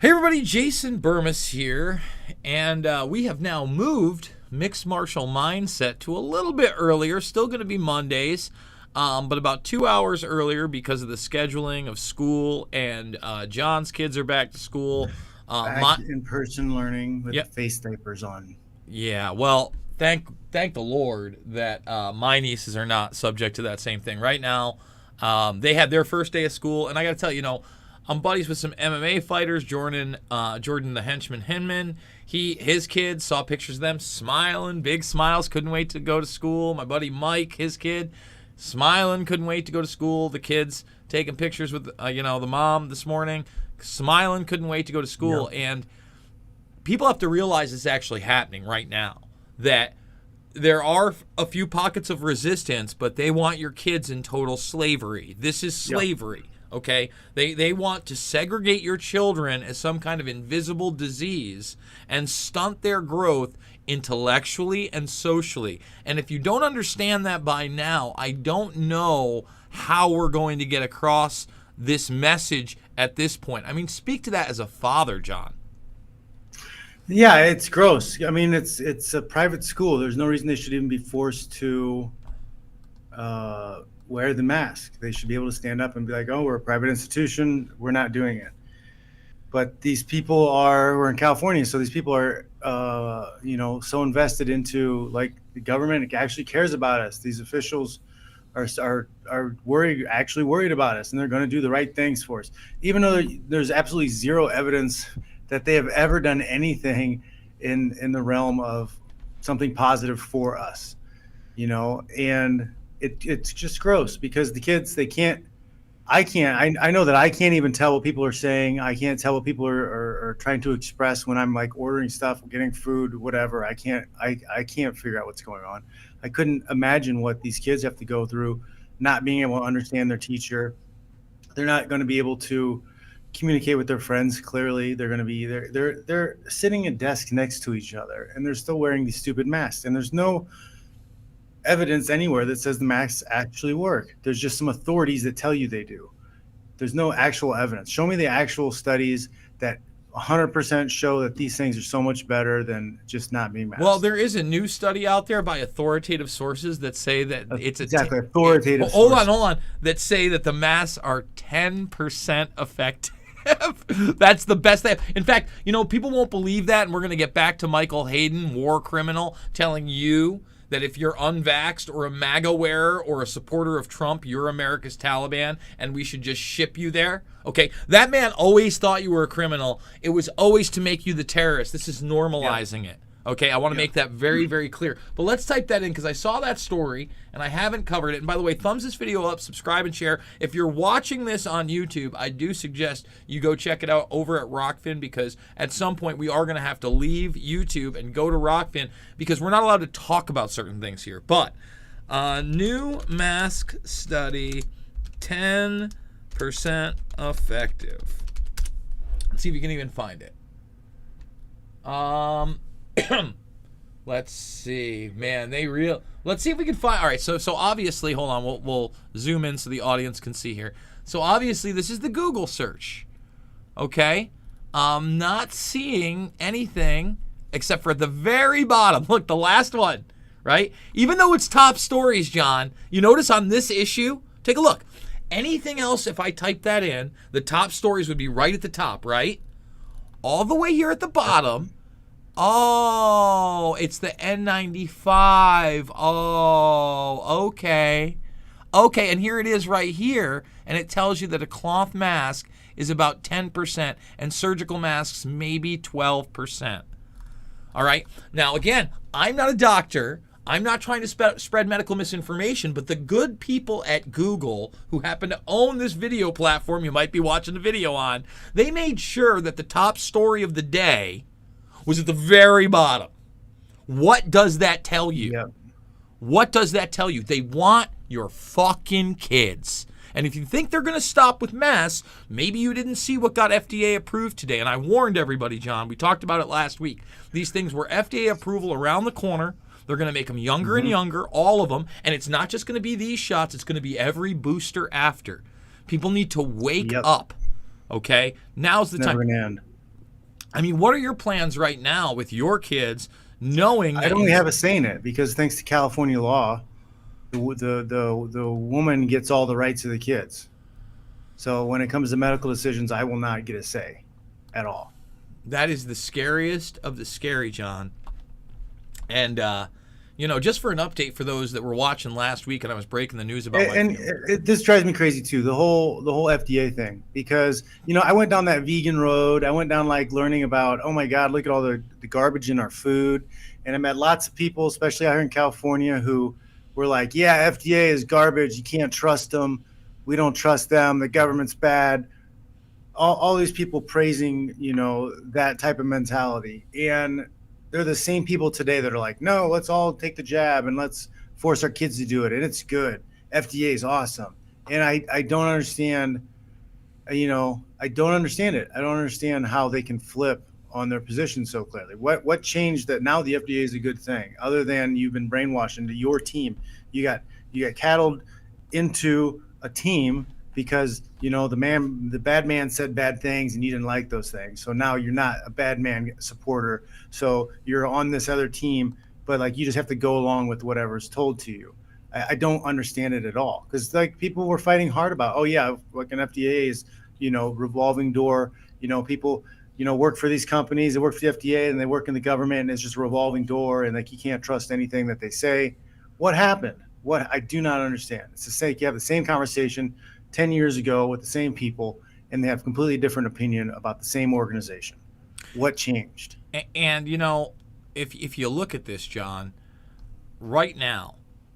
Hey everybody, Jason Burmis here, and we have now moved Mixed Martial Mindset to a little bit earlier, still going to be Mondays, but about 2 hours earlier because of the scheduling of school, and John's kids are back to school. Back in-person learning with Yep. face diapers on. Yeah, well, thank the Lord that my nieces are not subject to that same thing. Right now, they had their first day of school, and I got to tell you, I'm buddies with some MMA fighters. Jordan the henchman Hinman. His kids, saw pictures of them smiling, big smiles, couldn't wait to go to school. My buddy Mike, his kid, smiling, couldn't wait to go to school. The kids taking pictures with the mom this morning, smiling, couldn't wait to go to school. Yep. And people have to realize it's actually happening right now, that there are a few pockets of resistance, but they want your kids in total slavery. This is slavery. Yep. Okay, they want to segregate your children as some kind of invisible disease and stunt their growth intellectually and socially. And if you don't understand that by now, I don't know how we're going to get across this message at this point. I mean, speak to that as a father, John. Yeah, it's gross. I mean, it's a private school. There's no reason they should even be forced to wear the mask. They should be able to stand up and be like, "Oh, we're a private institution. We're not doing it." But these people we're in California, so these people are, so invested into, like, the government actually cares about us. These officials are actually worried about us, and they're going to do the right things for us, even though there's absolutely zero evidence that they have ever done anything in the realm of something positive for us, and it's just gross because the kids, I know that I can't even tell what people are saying. I can't tell what people are trying to express when I'm, like, ordering stuff, getting food, whatever. I can't figure out what's going on. I couldn't imagine what these kids have to go through, not being able to understand their teacher. They're not going to be able to communicate with their friends clearly. They're going to be they're sitting at desks next to each other, and they're still wearing these stupid masks, and there's no evidence anywhere that says the masks actually work. There's just some authorities that tell you they do. There's no actual evidence. Show me the actual studies that 100% show that these things are so much better than just not being masked. Well, there is a new study out there by authoritative sources that say that it's exactly authoritative. Hold on, that say that the masks are 10% effective. That's the best they have. In fact, people won't believe that, and we're going to get back to Michael Hayden, war criminal, telling you that if you're unvaxxed or a MAGA wearer or a supporter of Trump, you're America's Taliban, and we should just ship you there. Okay, that man always thought you were a criminal. It was always to make you the terrorist. This is normalizing it. Okay, I want to make that very, very clear. But let's type that in because I saw that story and I haven't covered it. And by the way, thumbs this video up, subscribe, and share. If you're watching this on YouTube, I do suggest you go check it out over at Rockfin, because at some point we are going to have to leave YouTube and go to Rockfin because we're not allowed to talk about certain things here. But new mask study, 10% effective. Let's see if you can even find it. Let's see, man. Let's see if we can find. All right, so obviously, hold on. We'll zoom in so the audience can see here. So obviously, this is the Google search. Okay, not seeing anything except for the very bottom. Look, the last one, right? Even though it's top stories, John, you notice on this issue. Take a look. Anything else, if I type that in, the top stories would be right at the top, right? All the way here at the bottom. Oh, it's the N95. Oh, okay. Okay, and here it is right here, and it tells you that a cloth mask is about 10%, and surgical masks maybe 12%. All right? Now, again, I'm not a doctor. I'm not trying to spread medical misinformation, but the good people at Google, who happen to own this video platform you might be watching the video on, they made sure that the top story of the day was at the very bottom. What does that tell you? Yep. What does that tell you? They want your fucking kids. And if you think they're going to stop with masks, maybe you didn't see what got FDA approved today. And I warned everybody, John. We talked about it last week. These things were FDA approval around the corner. They're going to make them younger and younger, all of them. And it's not just going to be these shots. It's going to be every booster after. People need to wake up. Okay? Now's the time. Never gonna end. I mean, what are your plans right now with your kids, knowing I that don't really have a say in it because thanks to California law, the woman gets all the rights of the kids. So when it comes to medical decisions, I will not get a say at all. that is the scariest of the scary, John? And just for an update for those that were watching last week, and I was breaking the news about This drives me crazy too, the whole FDA thing, because I went down that vegan road. I went down like learning about, oh my God, look at all the garbage in our food, and I met lots of people, especially out here in California, who were like, yeah, FDA is garbage. You can't trust them. We don't trust them. The government's bad. All these people praising that type of mentality, and they're the same people today that are like, no, let's all take the jab and let's force our kids to do it. And it's good. FDA is awesome. And I don't understand, I don't understand it. I don't understand how they can flip on their position so clearly. What changed that now the FDA is a good thing, other than you've been brainwashed into your team? You got cattled into a team because the bad man said bad things and you didn't like those things. So now you're not a bad man supporter. So you're on this other team, but like you just have to go along with whatever's told to you. I don't understand it at all, because like people were fighting hard about, oh yeah, like an FDA is revolving door. People work for these companies, they work for the FDA and they work in the government, and it's just a revolving door, and like you can't trust anything that they say. What happened? What I do not understand. It's the same. You have the same conversation 10 years ago with the same people, and they have completely different opinion about the same organization. What changed? And if you look at this, John, right now,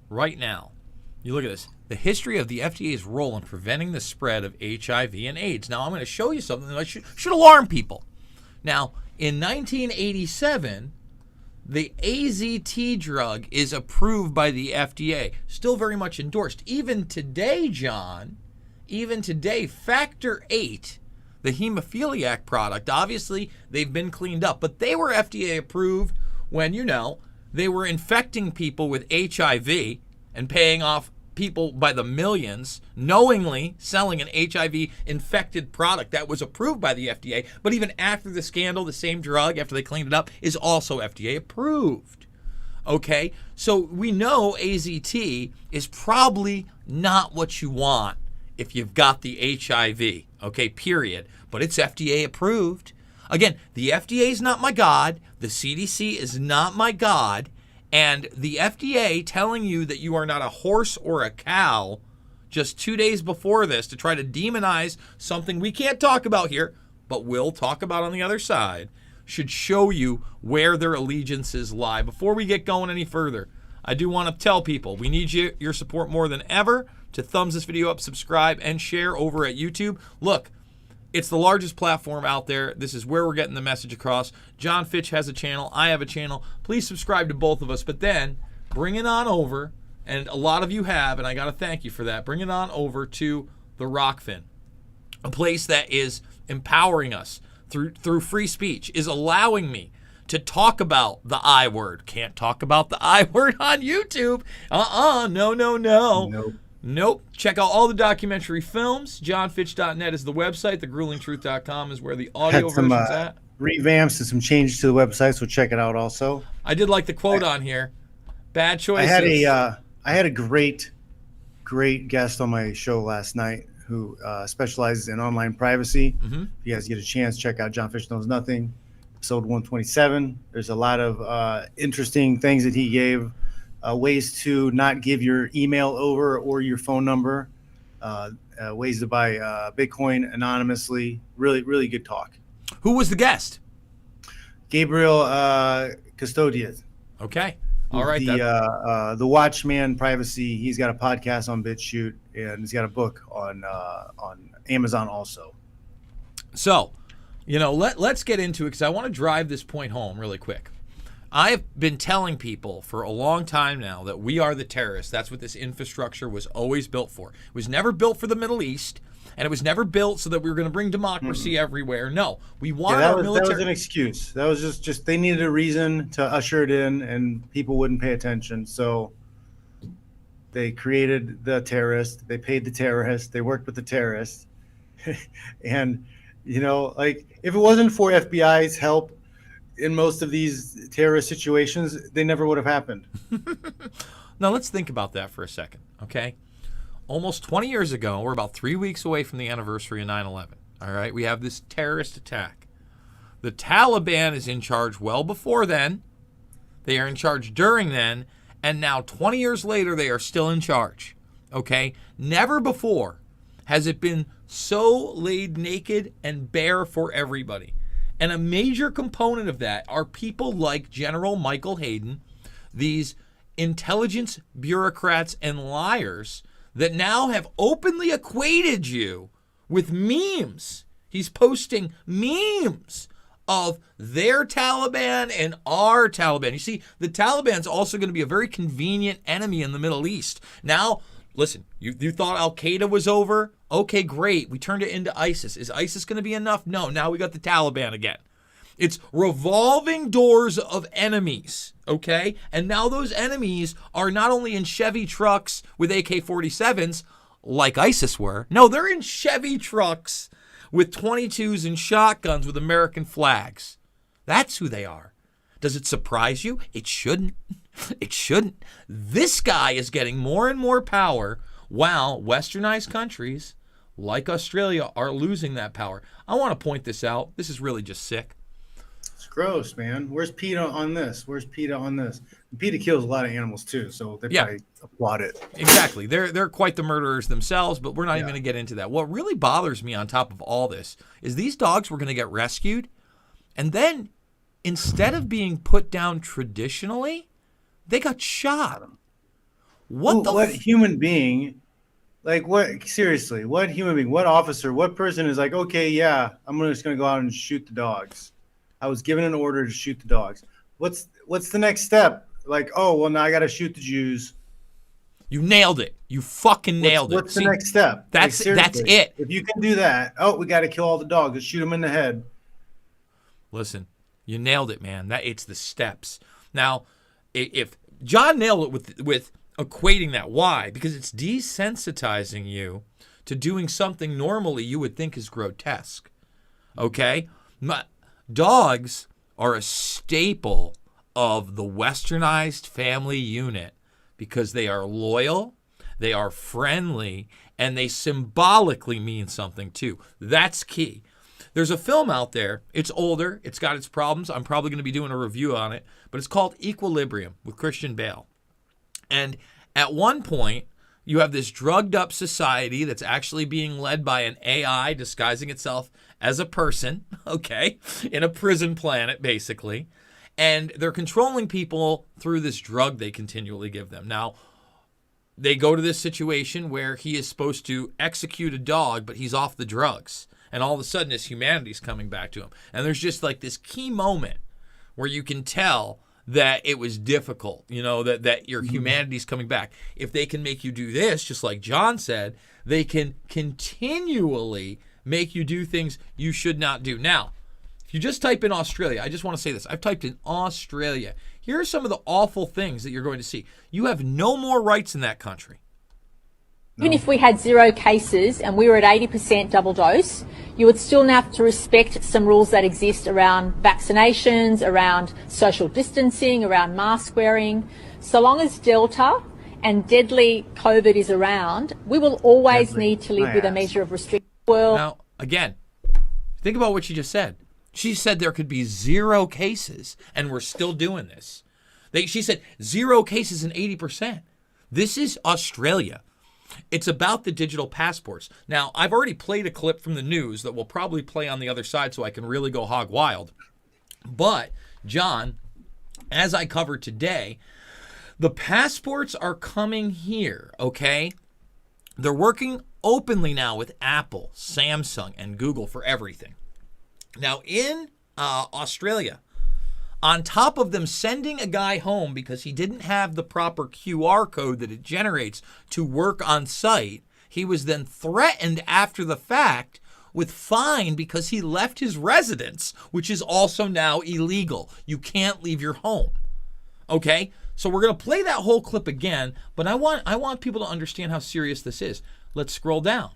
you look at this, the history of the FDA's role in preventing the spread of HIV and AIDS. Now, I'm going to show you something that should alarm people. Now, in 1987, the AZT drug is approved by the FDA, still very much endorsed. Even today, John, Factor 8, the hemophiliac product, obviously they've been cleaned up, but they were FDA approved when, they were infecting people with HIV and paying off people by the millions, knowingly selling an HIV-infected product that was approved by the FDA. But even after the scandal, the same drug, after they cleaned it up, is also FDA approved. Okay? So we know AZT is probably not what you want if you've got the HIV, okay, period. But it's FDA approved. Again, the FDA is not my God. The CDC is not my God. And the FDA telling you that you are not a horse or a cow just 2 days before this to try to demonize something we can't talk about here, but we'll talk about on the other side, should show you where their allegiances lie. Before we get going any further, I do want to tell people we need your support more than ever to thumbs this video up, subscribe, and share over at YouTube. Look, it's the largest platform out there. This is where we're getting the message across. John Fitch has a channel. I have a channel. Please subscribe to both of us. But then bring it on over, and a lot of you have, and I got to thank you for that. Bring it on over to the Rockfin, a place that is empowering us through free speech, is allowing me to talk about the I word. Can't talk about the I word on YouTube. No. Nope. Check out all the documentary films. JohnFitch.net is the website. TheGruelingTruth.com is where the audio version's at. Revamps and some changes to the website, so check it out also. I did like the quote on here. Bad choices. I had a great guest on my show last night who specializes in online privacy. Mm-hmm. If you guys get a chance, check out John Fitch Knows Nothing, episode 127. There's a lot of interesting things that he gave. Ways to not give your email over or your phone number, ways to buy Bitcoin anonymously. Really, really good talk. Who was the guest? Gabriel Custodian. Okay. All right. The Watchman Privacy. He's got a podcast on BitChute, and he's got a book on Amazon also. So, let's get into it, because I want to drive this point home really quick. I've been telling people for a long time now that we are the terrorists. That's what this infrastructure was always built for. It was never built for the Middle East, and it was never built so that we were going to bring democracy everywhere. No, we wanted our military. That was an excuse. That was just they needed a reason to usher it in, and people wouldn't pay attention. So they created the terrorist. They paid the terrorist. They worked with the terrorists, and Like if it wasn't for FBI's help in most of these terrorist situations, they never would have happened. Now let's think about that for a second, okay? Almost 20 years ago, we're about 3 weeks away from the anniversary of 9/11. All right, we have this terrorist attack. The Taliban is in charge well before then. They are in charge during then, and now 20 years later, they are still in charge. Okay? Never before has it been so laid naked and bare for everybody. And a major component of that are people like General Michael Hayden, these intelligence bureaucrats and liars that now have openly equated you with memes. He's posting memes of their Taliban and our Taliban. You see, the Taliban's also going to be a very convenient enemy in the Middle East. Now, listen, you thought Al-Qaeda was over? Okay, great. We turned it into ISIS. Is ISIS going to be enough? No, now we got the Taliban again. It's revolving doors of enemies, okay? And now those enemies are not only in Chevy trucks with AK-47s like ISIS were. No, they're in Chevy trucks with 22s and shotguns with American flags. That's who they are. Does it surprise you? It shouldn't. It shouldn't. This guy is getting more and more power while westernized countries like Australia are losing that power. I want to point this out. This is really just sick. It's gross, man. Where's PETA on this? Where's PETA on this? And PETA kills a lot of animals too, so they probably applaud it. Exactly. They're quite the murderers themselves, but we're not even going to get into that. What really bothers me on top of all this is these dogs were going to get rescued, and then instead of being put down traditionally, they got shot. What human being, like what, seriously, what human being, what officer, what person is like, okay, yeah, I'm just going to go out and shoot the dogs. I was given an order to shoot the dogs. What's the next step? Like, oh, well, now I got to shoot the Jews. You nailed it. You fucking nailed it. What's the next step? That's it. If you can do that, oh, we got to kill all the dogs. Let's shoot them in the head. Listen, you nailed it, man. It's the steps. Now, if John nailed it with equating that, why? Because it's desensitizing you to doing something normally you would think is grotesque. Okay? Dogs are a staple of the westernized family unit because they are loyal, they are friendly, and they symbolically mean something too. That's key. There's a film out there. It's older. It's got its problems. I'm probably going to be doing a review on it, but it's called Equilibrium with Christian Bale. And at one point, you have this drugged up society that's actually being led by an AI disguising itself as a person, okay, in a prison planet, basically. And they're controlling people through this drug they continually give them. Now, they go to this situation where he is supposed to execute a dog, but he's off the drugs. And all of a sudden, his humanity's coming back to him. And there's just like this key moment where you can tell that it was difficult, that your humanity's coming back. If they can make you do this, just like John said, they can continually make you do things you should not do. Now, if you just type in Australia, I just want to say this. I've typed in Australia. Here are some of the awful things that you're going to see. You have no more rights in that country. Even if we had 0 cases and we were at 80% double dose, you would still have to respect some rules that exist around vaccinations, around social distancing, around mask wearing. So long as Delta and deadly COVID is around, we will always need to live with a measure of restriction. Now, again, think about what she just said. She said there could be 0 cases and we're still doing this. She said 0 cases and 80%. This is Australia. It's about the digital passports. Now, I've already played a clip from the news that we'll probably play on the other side so I can really go hog wild. But, John, as I covered today, the passports are coming here, okay? They're working openly now with Apple, Samsung, and Google for everything. Now, in Australia, on top of them sending a guy home because he didn't have the proper QR code that it generates to work on site, he was then threatened after the fact with fine because he left his residence, which is also now illegal. You can't leave your home. Okay? So we're going to play that whole clip again, but I want people to understand how serious this is. Let's scroll down.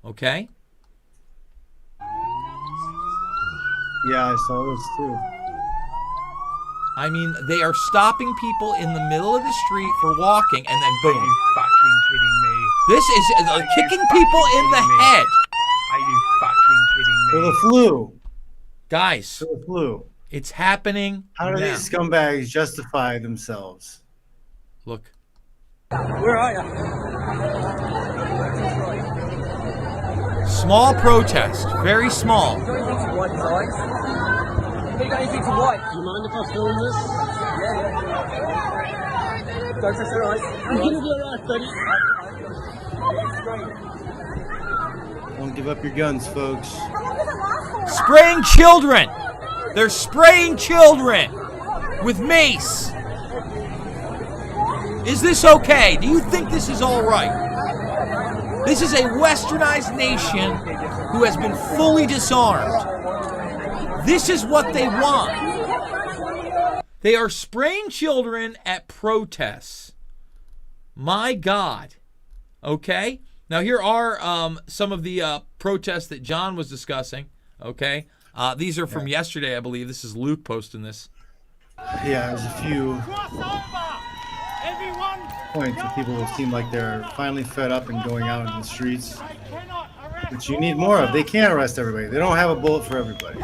Okay? Yeah, I saw this too. I mean, they are stopping people in the middle of the street for walking, and then boom. Are you fucking kidding me? This is kicking people in the head. Are you fucking kidding me? For the flu. Guys, For the flu. it's happening How do now. these scumbags justify themselves? Look. Where are you? Small protest. Very small. White guys. Have you got anything for white? Do you mind if I film this? Yeah. Go for it, right? You're gonna be alright, buddy. Don't give up your guns, folks. Spraying children. They're spraying children with mace. Is this okay? Do you think this is all right? This is a westernized nation who has been fully disarmed. This is what they want. They are spraying children at protests. My God. Okay? Now here are some of the protests that John was discussing. Okay? These are from yesterday, I believe. This is Luke posting this. Yeah, there's a few points where people seem like they're finally fed up and going out in the streets. Which you need more of. They can't arrest everybody. They don't have a bullet for everybody.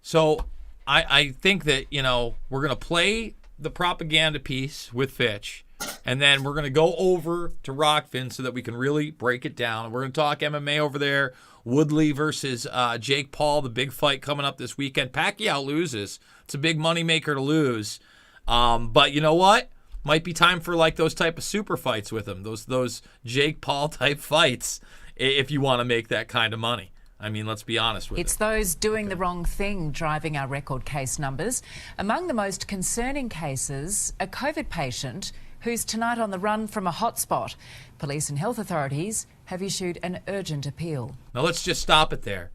So I think that, we're going to play the propaganda piece with Fitch, and then we're going to go over to Rockfin so that we can really break it down. We're going to talk MMA over there. Woodley versus Jake Paul, the big fight coming up this weekend. Pacquiao loses. It's a big moneymaker to lose. But you know what? Might be time for like those type of super fights with him. Those Jake Paul type fights if you want to make that kind of money. I mean, let's be honest with It's those doing the wrong thing driving our record case numbers. Among the most concerning cases, a COVID patient who's tonight on the run from a hotspot. Police and health authorities have issued an urgent appeal. Now let's just stop it there.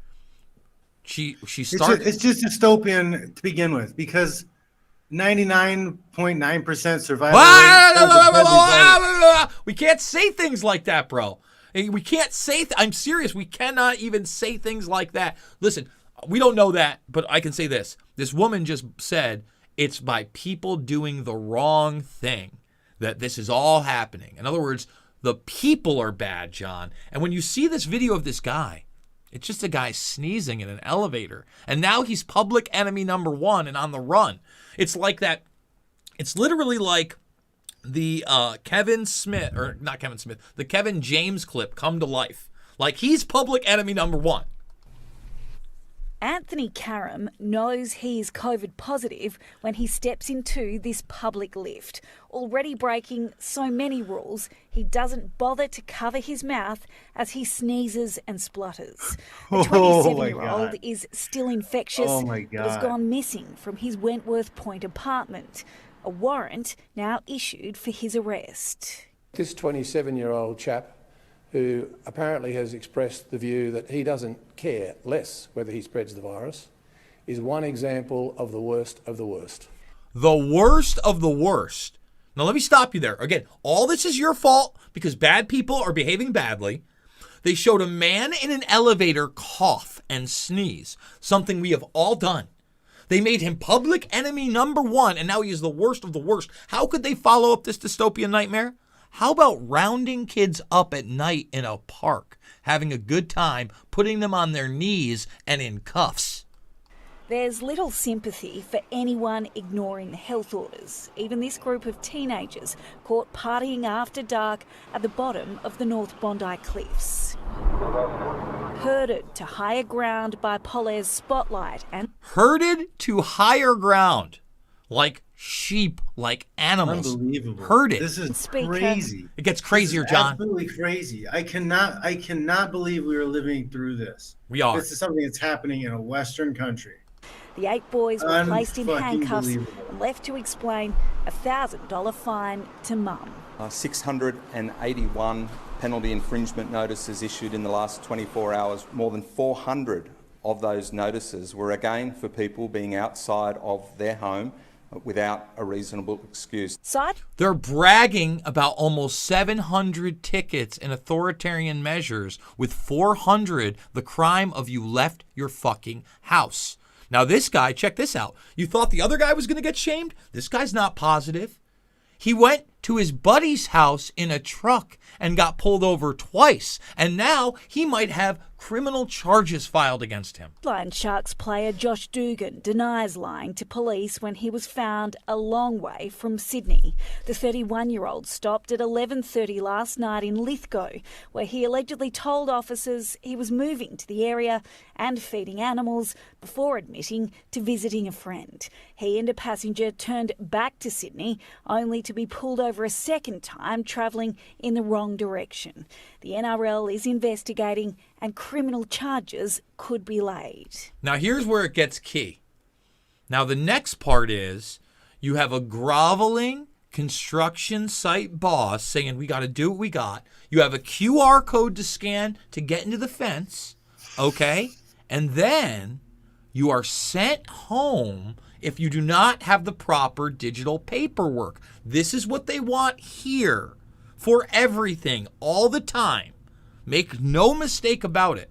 She started. It's just dystopian to begin with because 99.9% survival rate. We can't say things like that, bro. We can't say. I'm serious. We cannot even say things like that. Listen, we don't know that, but I can say this. This woman just said it's by people doing the wrong thing that this is all happening. In other words, the people are bad, John. And when you see this video of this guy, it's just a guy sneezing in an elevator. And now he's public enemy number one and on the run. It's like that. It's literally like the Kevin James clip come to life. Like he's public enemy number one. Anthony Karam knows he is COVID positive when he steps into this public lift. Already breaking so many rules, he doesn't bother to cover his mouth as he sneezes and splutters. The 27-year-old is still infectious, but has gone missing from his Wentworth Point apartment. A warrant now issued for his arrest. This 27-year-old chap who apparently has expressed the view that he doesn't care less whether he spreads the virus is one example of the worst of the worst. The worst of the worst. Now let me stop you there. Again, all this is your fault because bad people are behaving badly. They showed a man in an elevator cough and sneeze, something we have all done. They made him public enemy number one, and now he is the worst of the worst. How could they follow up this dystopian nightmare? How about rounding kids up at night in a park, having a good time, putting them on their knees and in cuffs? There's little sympathy for anyone ignoring the health orders. Even this group of teenagers caught partying after dark at the bottom of the North Bondi Cliffs. Herded to higher ground by Polaire's spotlight and... Herded to higher ground. Like sheep, like animals. Unbelievable. Herded. This is crazy. It gets crazier, John. Absolutely crazy. I cannot believe we are living through this. We are. This is something that's happening in a Western country. The 8 boys were placed in handcuffs and Unfucking left to explain a $1,000 fine to mum. 681 penalty infringement notices issued in the last 24 hours. More than 400 of those notices were again for people being outside of their home without a reasonable excuse. They're bragging about almost 700 tickets and authoritarian measures, with 400 the crime of you left your fucking house. Now this guy, check this out. You thought the other guy was going to get shamed? This guy's not positive. He went to his buddy's house in a truck and got pulled over twice. And now he might have criminal charges filed against him. Lion Sharks player Josh Dugan denies lying to police when he was found a long way from Sydney. The 31-year-old stopped at 11:30 last night in Lithgow, where he allegedly told officers he was moving to the area and feeding animals before admitting to visiting a friend. He and a passenger turned back to Sydney, only to be pulled over a second time, travelling in the wrong direction. The NRL is investigating and criminal charges could be laid. Now here's where it gets key. Now the next part is you have a groveling construction site boss saying we got to do what we got. You have a QR code to scan to get into the fence, okay? And then you are sent home if you do not have the proper digital paperwork. This is what they want here for everything, all the time. Make no mistake about it.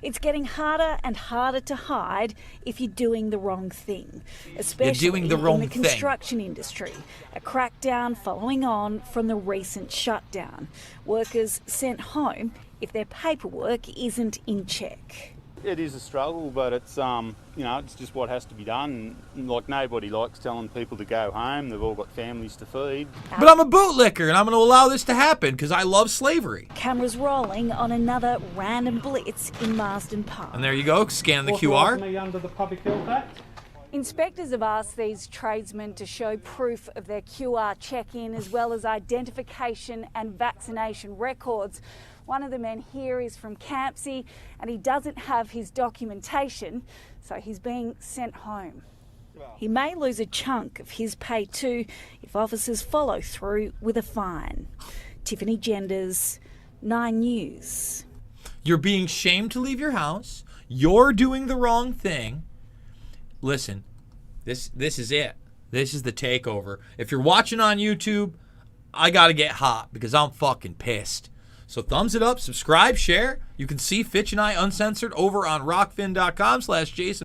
It's getting harder and harder to hide if you're doing the wrong thing, especially in the construction industry. A crackdown following on from the recent shutdown. Workers sent home if their paperwork isn't in check. It is a struggle, but it's it's just what has to be done. Like, nobody likes telling people to go home. They've all got families to feed. But I'm a bootlicker, and I'm going to allow this to happen because I love slavery. Cameras rolling on another random blitz in Marsden Park. And there you go. Scan the QR. Under the Public Health Act. Inspectors have asked these tradesmen to show proof of their QR check-in as well as identification and vaccination records. One of the men here is from Campsie and he doesn't have his documentation, so he's being sent home. He may lose a chunk of his pay too if officers follow through with a fine. Tiffany Genders, 9 News. You're being shamed to leave your house. You're doing the wrong thing. Listen, this is it. This is the takeover. If you're watching on YouTube, I got to get hot because I'm fucking pissed. So thumbs it up, subscribe, share. You can see Fitch and I uncensored over on rockfin.com/Jason.